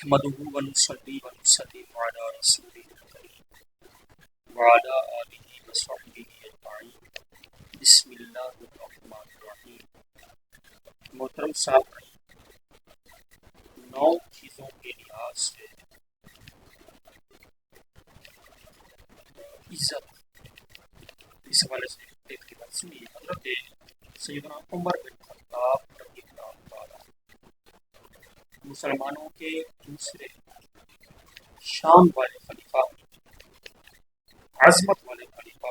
نحمده ونصلي ونسلم على رسوله الكريم وعلى آله وصحبه أجمعين بسم اللہ الرحمن الرحیم۔ محترم صاحب، 9 چیزوں کے لحاظ سے عزت، اس حوالے سے ایک کی بات سنیے۔ حضرت سیدنا عمر بن خطاب رضی اللہ تعالیٰ مسلمانوں کے دوسرے شان والے خلیفہ، عظمت والے خلیفہ،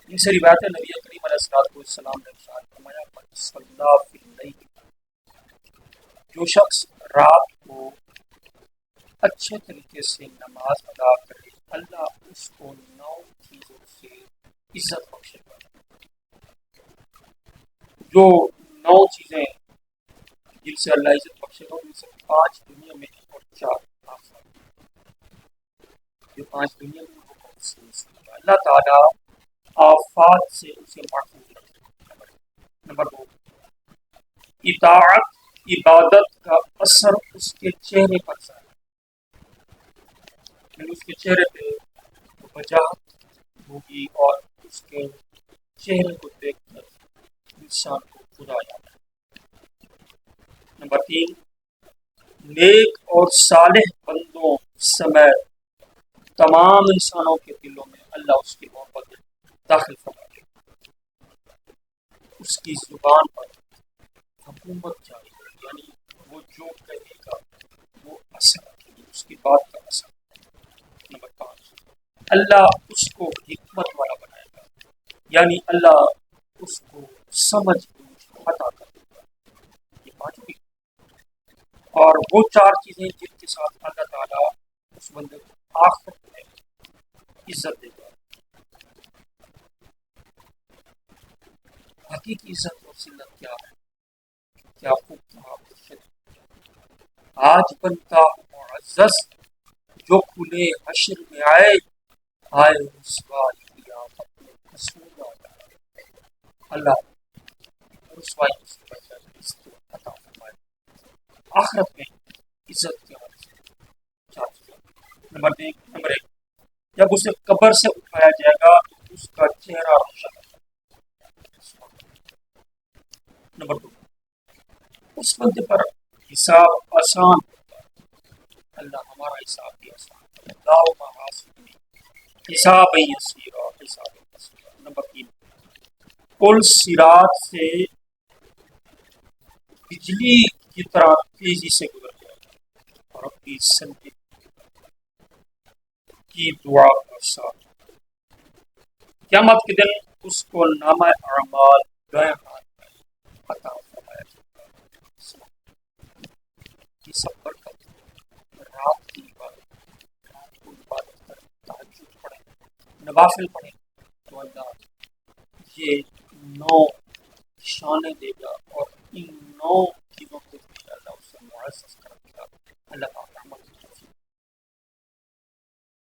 ان سے روایت نبی کریم علیہ السلام نے ارشاد فرمایا من صلی فی اللیل، جو شخص رات کو اچھے طریقے سے نماز ادا کرے اللہ اس کو 9 چیزوں سے عزت بخشے گا۔ جو 9 چیزیں جن سے اللہ عزت بخشے گا ان سے 5 دنیا میں اور 4 آخرت میں۔ جو 5 دنیا میں وہ کون سی؟ اللہ تعالیٰ آفات سے اسے محفوظ رکھے۔ نمبر 2، اطاعت، عبادت کا اثر اس کے چہرے پر ظاہر، یعنی اس کے چہرے پہ وجاہت ہوگی اور اس کے چہرے کو دیکھ کر انسان کو خدا یاد ہے۔ نمبر 3، نیک اور صالح بندوں سمیت تمام انسانوں کے دلوں میں اللہ اس کی محبت داخل فرما دے، اس کی زبان پر حکومت جاری ہے، یعنی وہ جو کہے گا وہ اثر رکھے گی، اس کی بات کا اثر۔ نمبر 5، اللہ اس کو حکمت والا بنائے گا، یعنی اللہ اس کو سمجھ عطا کر دے گا۔ یہ 5 بھی، اور وہ 4 چیزیں جن کے ساتھ اللہ تعالیٰ اس بندے کو آخرت میں عزت دے گا۔ حقیقی عزت اور ذلت کیا ہے؟ کیا خوب کہا مرشد، آج بنتا ہوں معزز، جو کھلے حشر میں آئے رسوائی کیا اپنے رسول آیا۔ اللہ رسوائی سے بچا اس کو عطا فرمائے۔ آخرت میں عزت کے حوالے سے 4 چیزیں۔ نمبر 1، جب اسے قبر سے اٹھایا جائے گا تو اس کا چہرہ روشن ہوگا۔ نمبر 2، اس بندے پر حساب آسان ہوگا۔ اللہ ہمارا حساب بھی آسان ہے۔ اللہم حاسبنی حساب یسیرا حساب یسیرا۔ نمبر 3، پل صراط سے بجلی کی طرح تیزی سے گزر جائے گا، اور اپنی سنت کی دعا کا ساتھ قیامت کے دن اس کو نامہ اعمال دائیں ہاتھ میں عطا فرمایا جائے گا۔ یہ سب برکت رات کی عبادت، رات کو عبادت کریں، تہجد پڑھیں، نوافل پڑھیں تو اللہ یہ 9 شانیں دے گا، اور ان 9 چیزوں کے ذریعے اللہ اسے معزز کرے گا۔ اللہ پاک رحمت